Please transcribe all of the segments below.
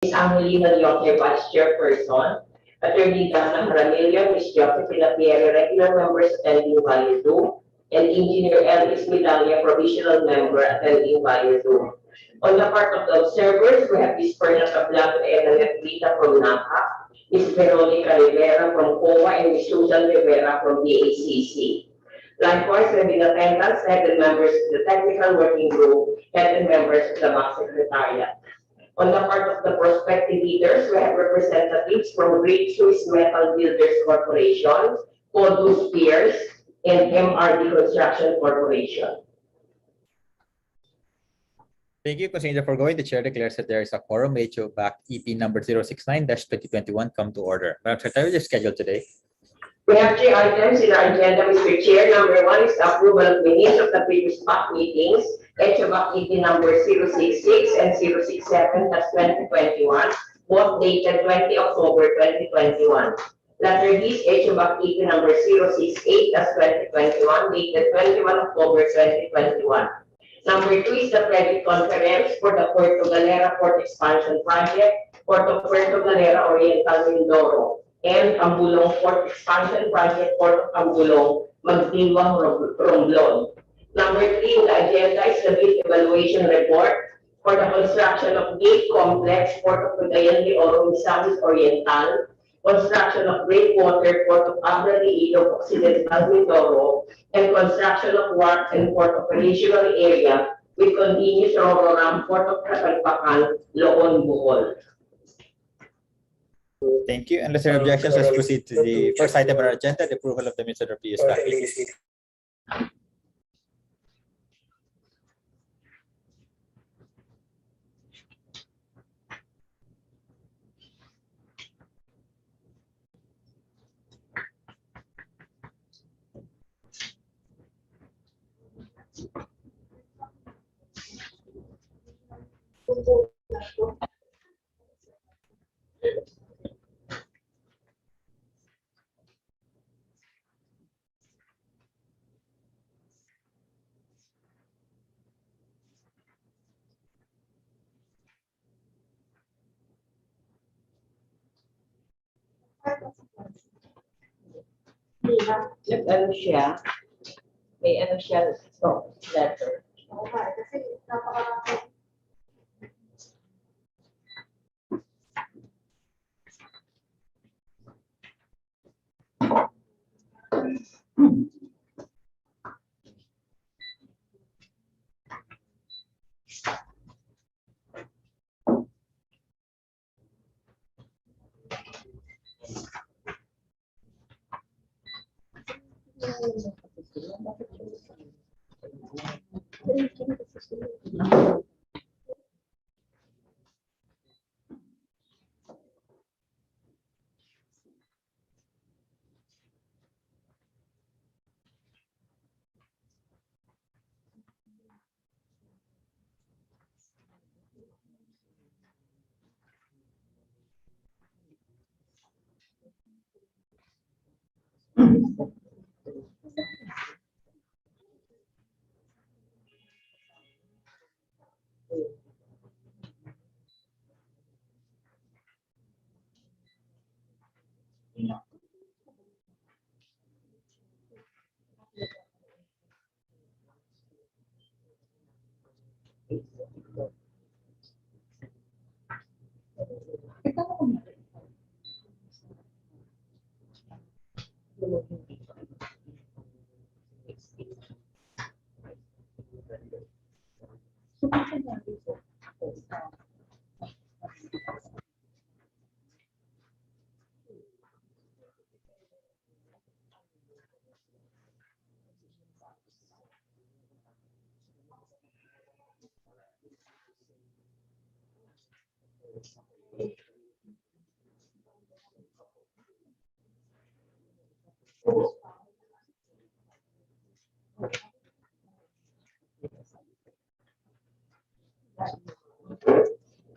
Ms. Angelina Leote, Vice Chairperson. Attorney Dana Jaramillo, Ms. Josephine Pierre, regular members attending Value 2. And Engineer Elvis Medalla, provisional member attending Value 2. On the part of the observers, we have Ms. Perna Cablato and Rita from NACA, Ms. Veronica Rivera from COA, and Ms. Susan Rivera from BACC. Likewise, we have in attendance head and members of the technical working group, head and members of the BAC Secretariat. On the part of the prospective leaders, we have representatives from Great Swiss Metal Builders Corporation, Codus Pierce, and MRD Construction Corporation. Thank you. Considering the foregoing, the chair declares that there is a quorum. HO-BAC-EP number 069-2021 come to order. Madam Secretary, the schedule today. We have 3 items in our agenda, Mr. Chair. Number 1 is the approval of minutes of the previous BAC meetings, HO-BAC-EP number 066 and 067-2021, both dated 20 October 2021. Letter B is HO-BAC-EP number 068-2021, dated 21 October 2021. Number 2 is the credit conference for the Puerto Galera Port Expansion Project, Port of Puerto Galera Oriental Mindoro, and Cambulong Port Expansion Project, Port of Cambulong, Magdiwang, Romblon. Number 3 in the agenda is the bid evaluation report for the construction of gate complex, Port of Cagayan de Oro, Misamis Oriental, construction of breakwater, Port of Abra de Ido, Occidental Mindoro, and construction of wharf and port operational area with continuous Rororam, Port of Catalpacan, Loon, Bohol. Thank you. Unless there are objections, let's proceed to the first item on our agenda, the approval of the minutes of the previous BAC meeting. Ano siya? May ano siya, letter. Okay, kasi napaka-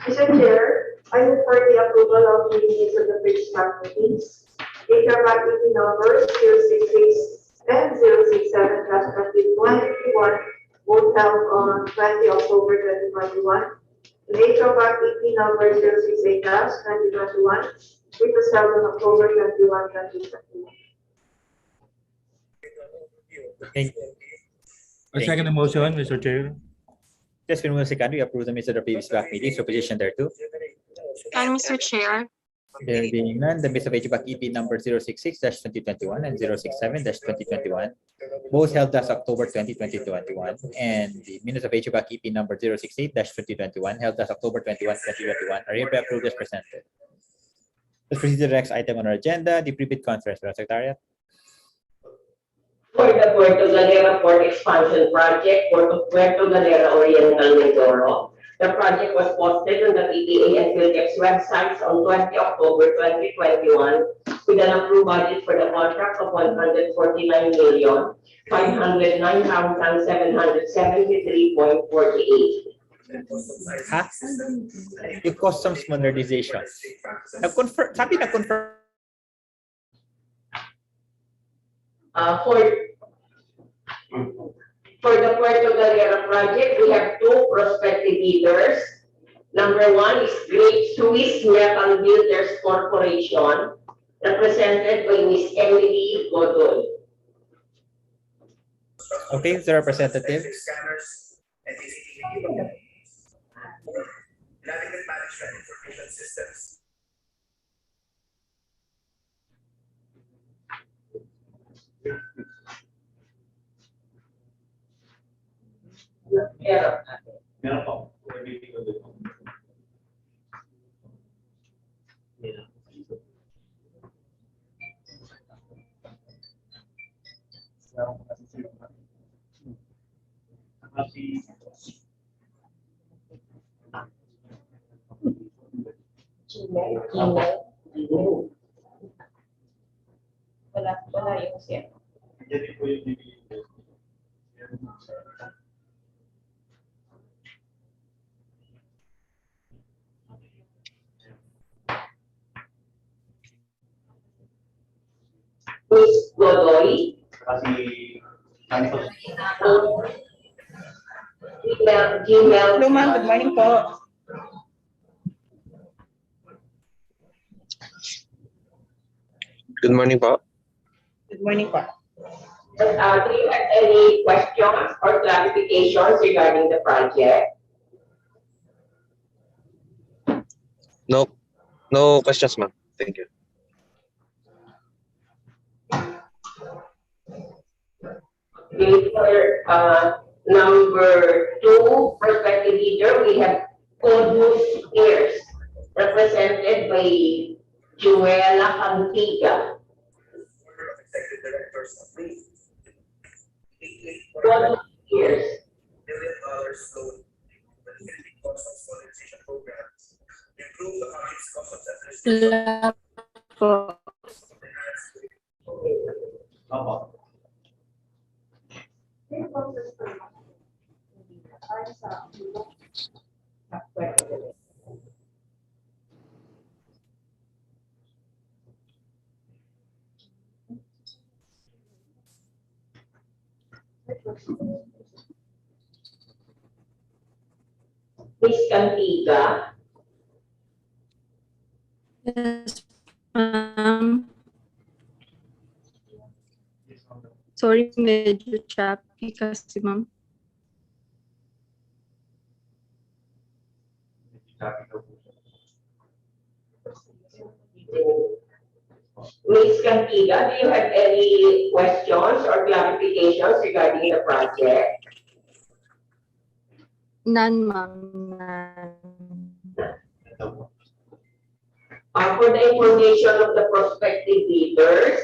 Mr. Chair, I move for the approval of the minutes of the previous BAC meetings. HO-BAC-EP numbers 066 and 067/2021, both held on 20 October 2021, The HO-BAC-EP number 068-2021, which was held on October 21, 2021. Thank I second the motion, Mr. Chair. Just been moved second, we approve the minutes of the previous BAC meeting, so position there too. And Mr. Chair, There being none, the minutes of HO-BAC-EP number 066-2021 and 067-2021, both held as October 20, 2021, and the minutes of HO-BAC-EP number 068-2021 held as October 21, 2021 are hereby approved as presented. Let's proceed to the next item on our agenda, the pre-bid conference. Madam Secretariat. For the Puerto Galera Port Expansion Project for Puerto Galera Oriental Mindoro. The project was posted on the PTA and PhilTech's websites on 20 October 2021 with an approved budget for the contract of 149,509,773.48. Ha? Yung customs modernization. Nag-confirm, sabi na-confirm. For the Puerto Galera project, we have two prospective bidders. Number one is Great Swiss Metal Builders Corporation, represented by Ms. Emily Godoy. Okay, is the representative? Yeah. Wala yung siya. Ms. Godoy. Gmail. Hello ma'am, good morning po. Good morning po. Good morning po. Do you have any questions or clarifications regarding the project? No questions, ma'am. Thank you. Okay, for number two, prospective leader, we have Codus Pierce, represented by Juela Cantiga. Codus Pierce. Miss Cantiga. yes, sorry, medyo choppy kasi ma'am. Miss Cantiga, do you have any questions or clarifications regarding the project? None, ma'am. For the information of the prospective bidders,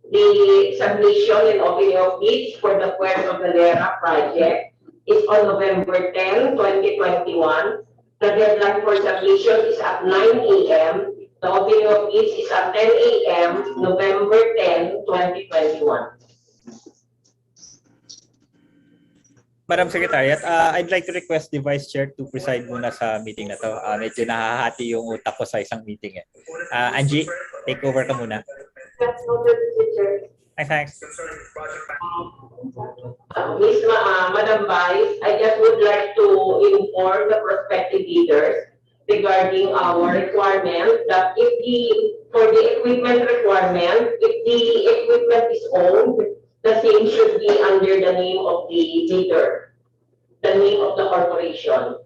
the submission and opening of bids for the Puerto Galera project is on November 10, 2021. The deadline for submission is at 9 a.m. The opening of bids is at 10 a.m. November 10, 2021. Madam Secretariat, I'd like to request the Vice Chair to preside muna sa meeting na to. Medyo nahahati yung utak ko sa isang meeting. Angie, take over ka muna. That's noted, Mr. Chair. Thanks. Madam Vice, I just would like to inform the prospective leaders regarding our requirement that for the equipment requirement, if the equipment is owned, the same should be under the name of the leader, the name of the corporation.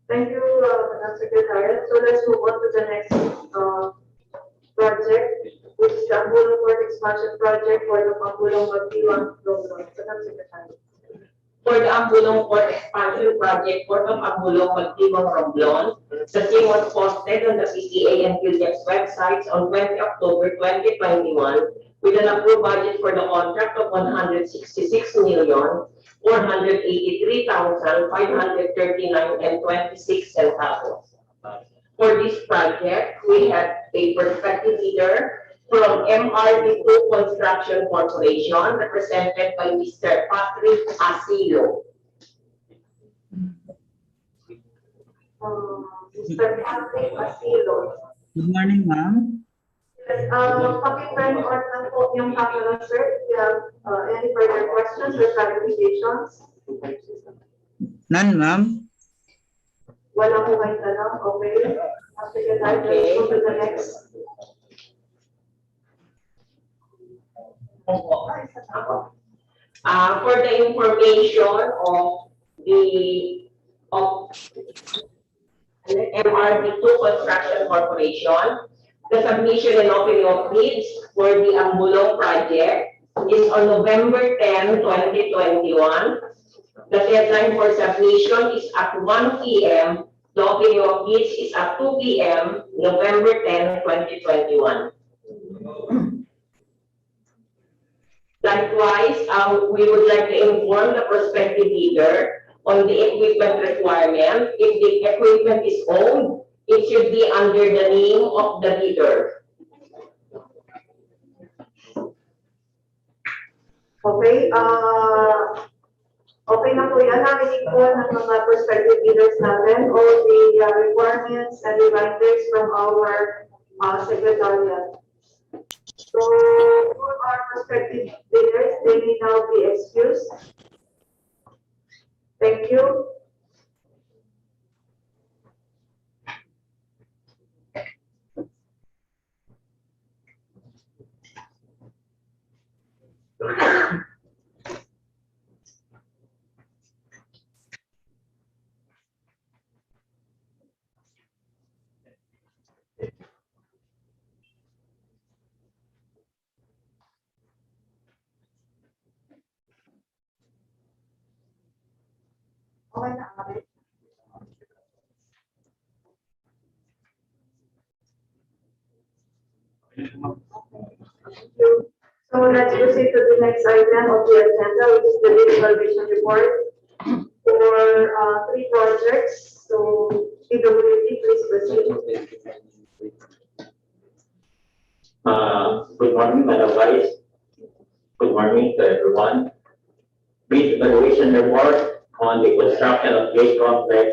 Thank you, Madam Secretary. So let's move on to the next project, which is the Ambulong Port Expansion Project for the Ambulong Magdiwang Program. Madam Secretary. For the Ambulong Port Expansion Project for the Ambulong Magdiwang Romblon, the same was posted on the PCA and PhilDep's websites on 20 October 2021 with an approved budget for the contract of 166,183,539.26 centavos. For this project, we had a prospective leader from MRD2 Construction Corporation, represented by Mr. Patrick Asilo. Mr. Patrick Asilo. Good morning, ma'am. Yes, pakipend on na po yung camera, sir. If you have any further questions or clarifications? None, ma'am. Wala po kayong tanong? Okay. Secretary, let's go to the next. For the information of the MRD2 Construction Corporation, the submission and opening of bids for the Ambulong project is on November 10, 2021. The deadline for submission is at 1 p.m. The opening of bids is at 2 p.m. November 10, 2021. Likewise, we would like to inform the prospective bidder on the equipment requirement. If the equipment is owned, it should be under the name of the bidder. Okay, okay na po yan. Narinig po ng mga prospective bidders natin all the requirements and reminders from our secretariat. So, all our prospective bidders, they may now be excused. Thank you. Okay na, okay. Thank you. So let's proceed to the next item of the agenda, which is the bid evaluation report for 3 projects. So PWD, please proceed. Good morning, Madam Vice. Good morning to everyone. Bid evaluation report on the construction of gate complex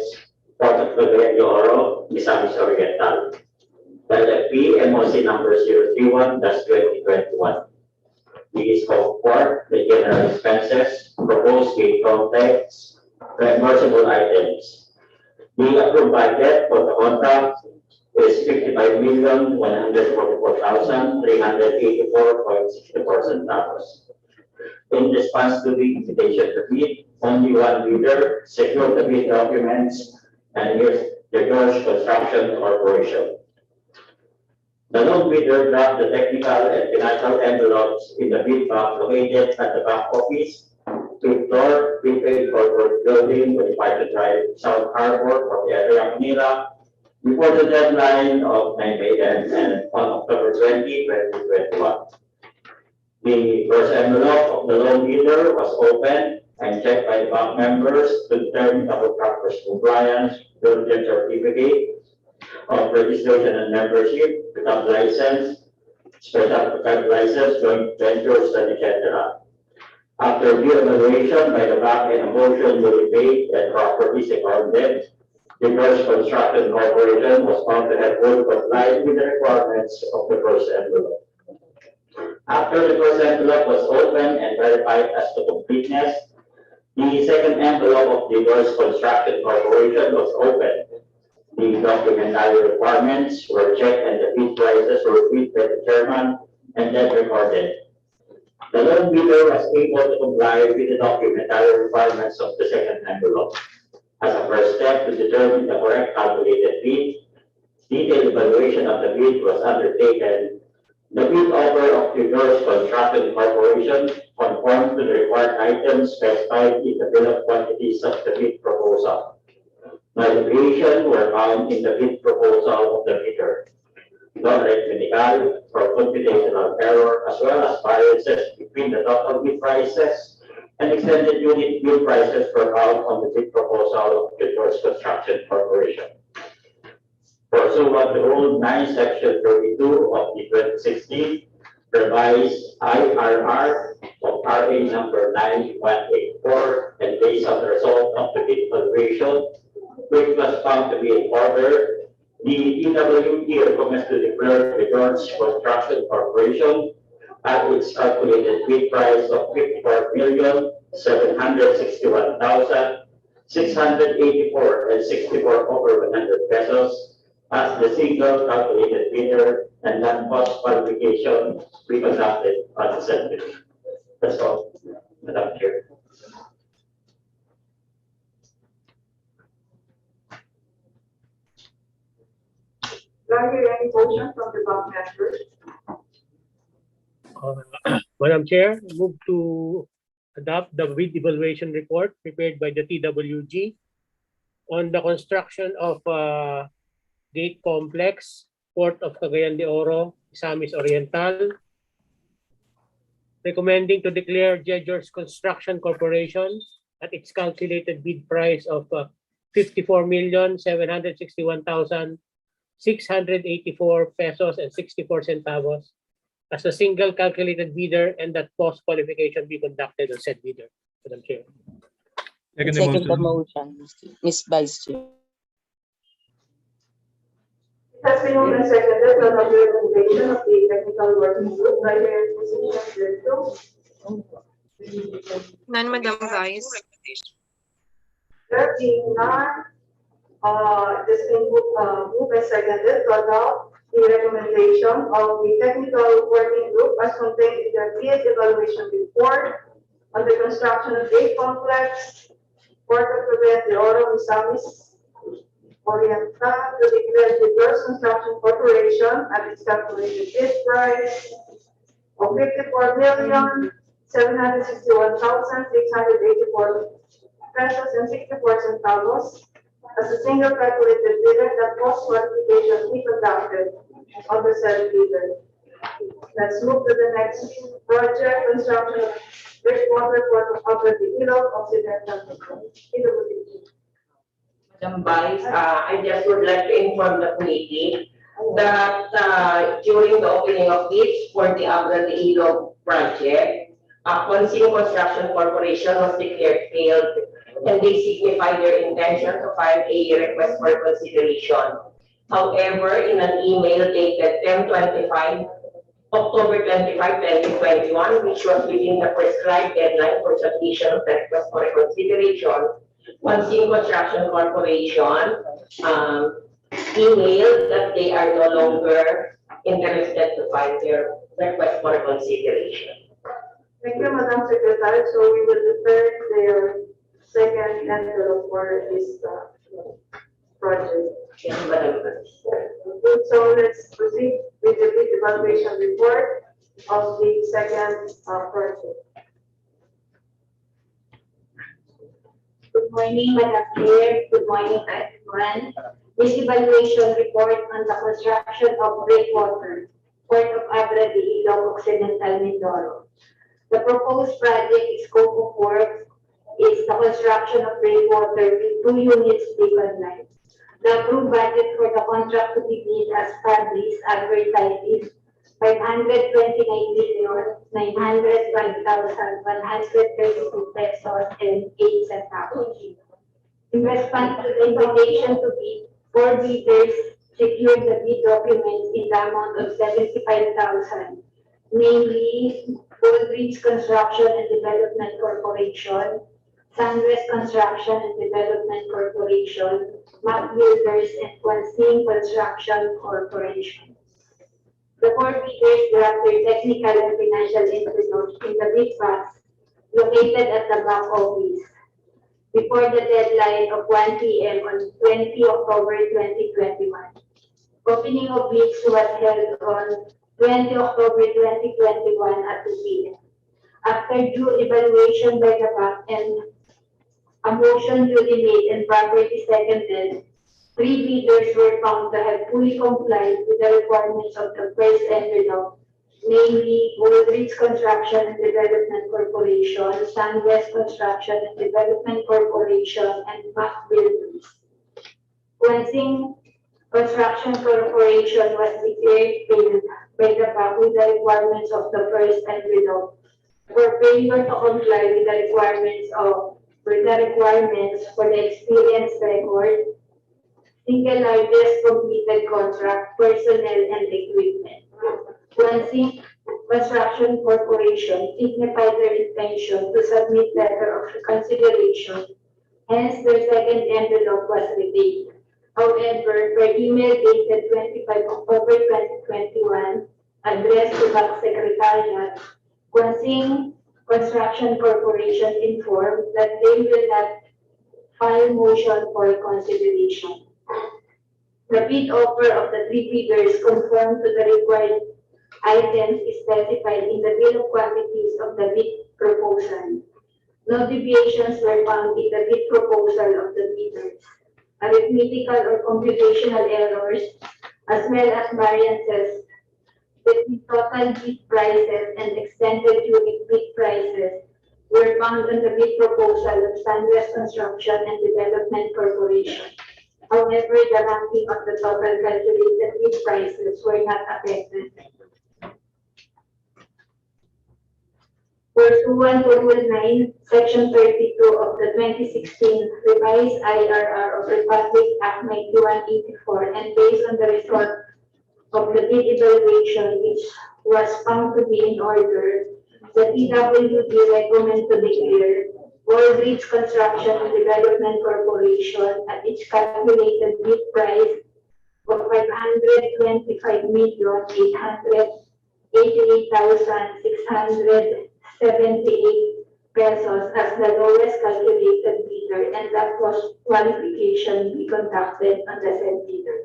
Port of Cagayan de Oro, Misamis Oriental. LFP MOC number 031-2021. The scope for the general expenses, proposed gate complex, reimbursable items. The approved budget for the contract is 55,144,384.64 centavos. In response to the invitation to bid, only one bidder secured the bid documents, and here's the George Construction Corporation. The lone bidder dropped the technical and financial envelopes in the bid box located at the back office, 5th floor, prepaid corporate building, 25 Drive, South Harbor, Area, Manila, before the deadline of 9 a.m. and on October 20, 2021. The first envelope of the loan bidder was opened and checked by the bank members to determine the contractor's compliance with the certificate of registration and membership, the cab license, special cab license, joint ventures, and etc. After due evaluation by the bank and a motion to repay and properties accorded, the George Construction Corporation was found to have fully complied with the requirements of the first envelope. After the first envelope was opened and verified as to completeness, the second envelope of the Doors Construction Corporation was opened. The documentary requirements were checked and the bid prices were read by the chairman and then recorded. The loan bidder was able to comply with the documentary requirements of the second envelope. As a first step to determine the correct calculated bid, detailed evaluation of the bid was undertaken. The bid offer of the Doors Construction Corporation conformed to the required items specified in the bill of quantities of the bid proposal. Modifications were found in the bid proposal of the bidder. Non-technical or computational error, as well as variances between the total bid prices and extended unit bid prices were found on the bid proposal of the Doors Construction Corporation. Pursuant to Rule 9, Section 32 of the 2016 revised IRR of RA number 9184, and based on the result of the bid evaluation, which was found to be in order, the TWG recommends to declare the Doors Construction Corporation at its calculated bid price of 54,761,684 and 64 over 100 pesos as the single calculated bidder, and non-cost qualification we conducted on the said bidding. That's all, Madam Chair. Do I hear any motion from the bank members? Madam Chair, move to adopt the bid evaluation report prepared by the TWG on the construction of gate complex, Port of Cagayan de Oro, Misamis Oriental, recommending to declare Doors Construction Corporation at its calculated bid price of 54,761,684 pesos and 64 centavos as a single calculated bidder, and that post qualification be conducted on said bidder. Madam Chair. Second The motion, Ms. Vice Chair. It has been moved and seconded on the recommendation of the technical working group by the position None, Madam Vice. there being none, this been moved and seconded to adopt the recommendation of the technical working group as contained in the bid evaluation report on the construction of gate complex, Port of Cagayan de Oro, Misamis Oriental, to declare the Doors Construction Corporation at its calculated bid price of 54,761,684 pesos and 64 centavos as a single calculated bidder, that post qualification be conducted on the said bidder. Let's move to the next project, construction of breakwater port of the Ilog Occidental. Madam Vice, I just would like to inform the committee that during the opening of bids for the Abra de Ilog project, Consing Construction Corporation was declared failed, and they signified their intention to file a request for consideration. However, in an email dated October 25, 2021, which was within the prescribed deadline for submission of the request for reconsideration, Consing Construction Corporation emailed that they are no longer interested to file their request for consideration. Thank you, Madam Secretary. So we will defer their second envelope for this project. Yes, Madam Vice. So let's proceed with the bid evaluation report of the second project. Good morning, Madam Chair. Good morning, everyone. This evaluation report on the construction of breakwater, Port of Abra de Ilog, Occidental, Mindoro. The proposed project scope of work is the construction of breakwater with 2 units beacon line. The approved budget for the contract to be bid as published advertised is 529,905,132 pesos and 8 centavos. In response to the invitation to bid, 4 bidders secured the bid documents in the amount of 75,000 namely Goldreach Construction and Development Corporation, Sunwest Construction and Development Corporation, Map Builders, and Quansing Construction Corporation. The board bidders draft their technical and financial inputs in the bid box located at the back office before the deadline of 1 p.m. on 20 October 2021. Opening of bids was held on 20 October 2021 at 2 p.m. After due evaluation by the bank and a motion duly made and properly seconded, 3 bidders were found to have fully complied with the requirements of the first envelope, namely Goldreach Construction and Development Corporation, Sunwest Construction and Development Corporation, and Map Builders. Quansing Construction Corporation was declared failed by the bank with the requirements of the first envelope for failure to comply with the requirements for the experience record, single largest completed contract, personnel, and equipment. Quansing Construction Corporation signified their intention to submit letter of reconsideration, hence their second envelope was retained. However, per email dated 25 October 2021, addressed to Bank Secretariat, Quansing Construction Corporation informed that they will not file motion for consideration. The bid offer of the 3 bidders conformed to the required items specified in the bill of quantities of the bid proposal. No deviations were found in the bid proposal of the bidders. Arithmetical or computational errors, as well as variances between total bid prices and extended unit bid prices, were found on the bid proposal of Sunwest Construction and Development Corporation. However, the ranking of the total calculated bid prices were not affected. Pursuant to Rule 9, Section 32 of the 2016 Revised IRR of Republic Act 9184, and based on the result of the bid evaluation, which was found to be in order, the TWD recommend to declare Goldreach Construction and Development Corporation at its calculated bid price of 525,888,678 pesos as the lowest calculated bidder, and that cost qualification be conducted on the said bidder.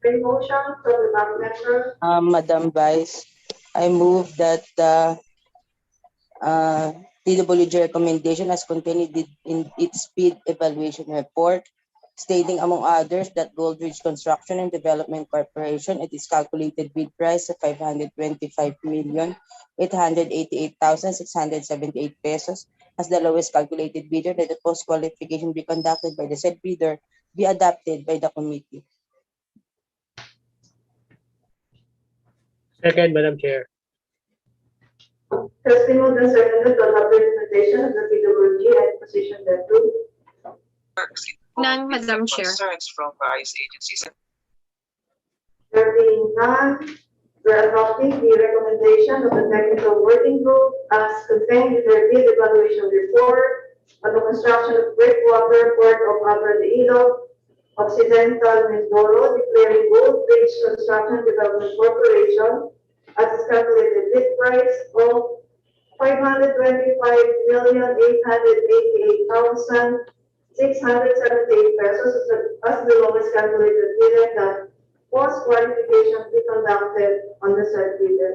Motion from the bank member. Madam Vice, I move that the TWG recommendation as contained in its bid evaluation report, stating among others that Goldreach Construction and Development Corporation at its calculated bid price of 525,888,678 pesos as the lowest calculated bidder, that the post qualification be conducted by the said bidder be adopted by the committee. Second, Madam Chair. Has been moved and seconded to adopt the recommendation of the TWG and position thereto. None, Madam Chair. Concerns from various agencies. There being none, we're adopting the recommendation of the technical working group as contained in their bid evaluation report on the construction of breakwater port of Abra de Ilo, Occidental Mindoro, declaring Goldreach Construction Development Corporation at its calculated bid price of 525,888,678 pesos as the lowest calculated bidder, that post qualification be conducted on the said bidder.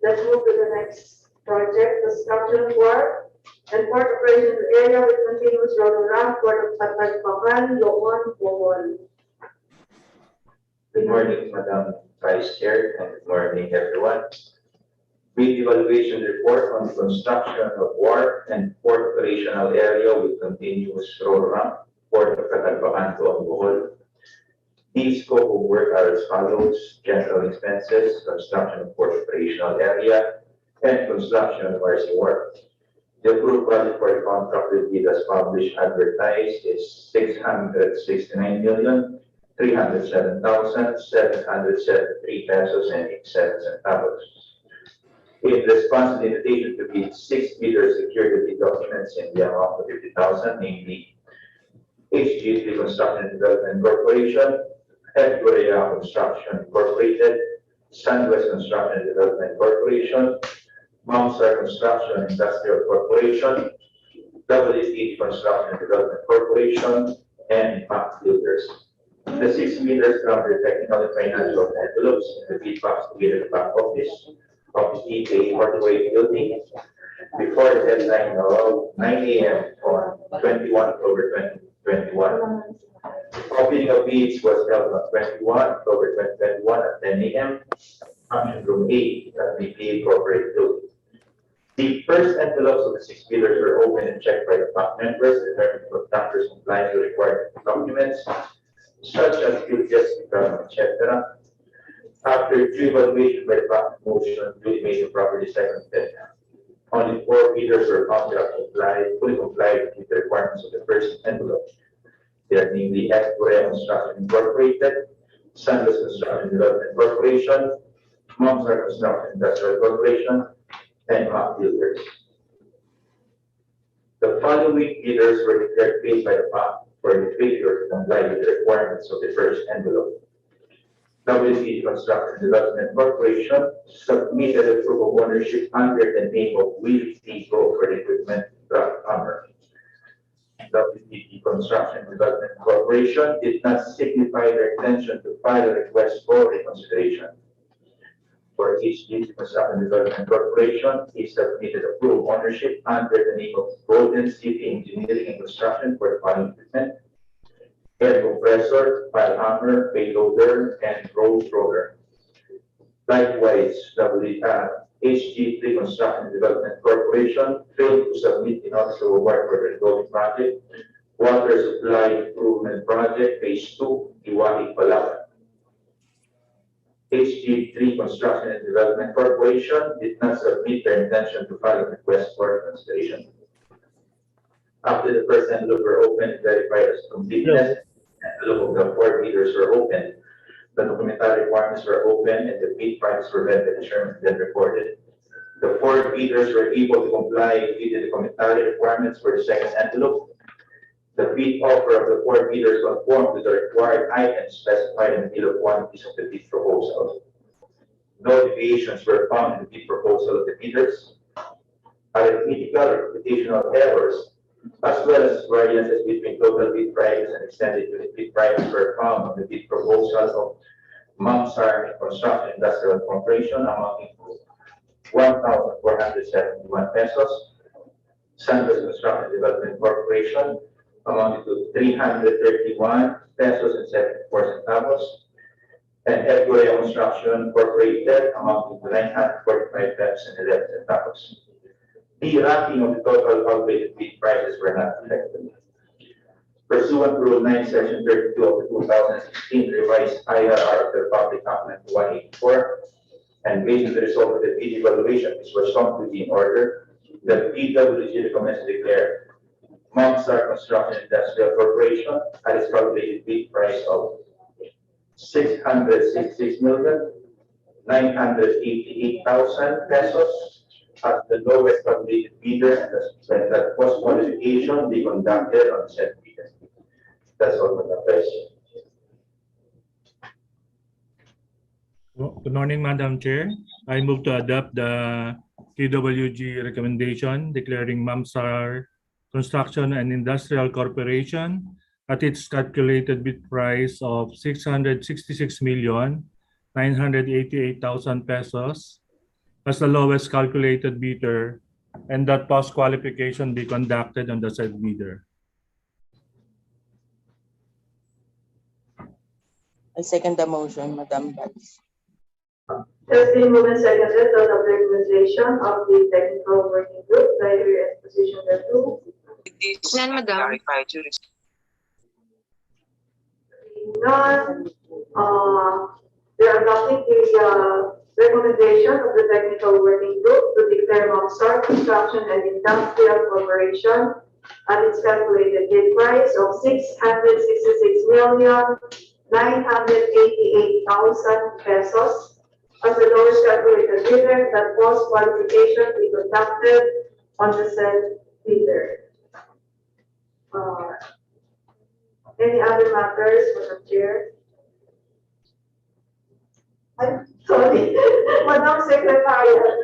Let's move to the next project, the structure of work and port operation area with continuous road around Port of Patagpakan, Loon, Bohol. Good morning, Madam Vice Chair, and good morning, everyone. Bid evaluation report on construction of wharf and port operational area with continuous road ramp, Port of Patagpakan, Loon, Bohol. The scope of work are as follows: general expenses, construction of port operational area, and construction of RC work. The approved budget for the contract with bid as published advertised is 307,773 pesos and 87 centavos. In response to the invitation to bid, 6 bidders secured the bid documents in the amount of 50,000, namely HG Construction and Development Corporation, Edgorea Construction Incorporated, Sunwest Construction and Development Corporation, Mamsar Construction Industrial Corporation, WSH Construction and Development Corporation, and BAC Builders. The 6 bidders from the technical and financial envelopes in the bid box together the back office of the EPA Hardware Building before the deadline of 9 a.m. on 21 October 2021. Opening of bids was held on 21 October 2021 at 10 a.m. Function room 8 at the EPA Corporate Building. The first envelopes of the 6 bidders were opened and checked by the BAC members, determining contractors compliance with required documents, such as QGS, etc. After due evaluation by the BAC motion, duly made and properly seconded, only 4 bidders were found to have fully complied with the requirements of the first envelope. They are namely Edgorea Construction Incorporated, Sunwest Construction Development Corporation, Mamsar Construction Industrial Corporation, and BAC Builders. The following bidders were declared paid by the BAC for the failure to comply with the requirements of the first envelope. WSH Construction Development Corporation submitted a proof of ownership under the name of Willie T. Go for the equipment truck hammer. WSH Construction Development Corporation did not signify their intention to file a request for reconsideration. For HG Construction Development Corporation, he submitted a proof of ownership under the name of Golden City Engineering and Construction for the following equipment: air compressor, pile hammer, payloader, and road roller. Likewise, HG3 Construction Development Corporation failed to submit the notice of award for the Redoling Project, Water Supply Improvement Project, Phase 2, Iwahi, Palawan. HG3 Construction and Development Corporation did not submit their intention to file a request for consideration. After the first envelope were opened and verified as completeness, envelope of the 4 bidders were opened, the documentary requirements were opened, and the bid prices were read by the chairman and then recorded. The 4 bidders were able to comply with the documentary requirements for the second envelope. The bid offer of the 4 bidders conformed to the required items specified in the bill of quantities of the bid proposal. No deviations were found in the bid proposal of the bidders. Arithmetical or computational errors, as well as variances between total bid prices and extended unit bid prices, were found on the bid proposal of Mamsar Construction Industrial Corporation amounting to 1,471 pesos, Sunwest Construction Development Corporation amounting to 331 pesos and 74 centavos, and Edgorea Construction Incorporated amounting to 945 pesos and 11 centavos. The ranking of the total calculated bid prices were not affected. Pursuant to Rule 9, Section 32 of the 2016 revised IRR of the Public Act 184, and based on the result of the bid evaluation, which was found to be in order, the PWG recommends to declare Mamsar Construction Industrial Corporation at its calculated bid price of 666,988,000 pesos as the lowest calculated bidder, and that post qualification be conducted on said bidder. That's all, Madam President. Good morning, Madam Chair. I move to adopt the PWG recommendation declaring Mamsar Construction and Industrial Corporation at its calculated bid price of 666,988,000 pesos as the lowest calculated bidder, and that post qualification be conducted on the said bidder. I second the motion, Madam Vice. Has been moved and seconded on the recommendation of the technical working group, diary exposition two. None, Madam. Clarified to None. They are adopting the recommendation of the technical working group to declare Mamsar Construction and Industrial Corporation at its calculated bid price of 666,988,000 988,000 pesos as the lowest calculated bidder that post qualification be conducted on the said bidder. Any other matters, Madam Chair? I'm sorry, Madam Secretary.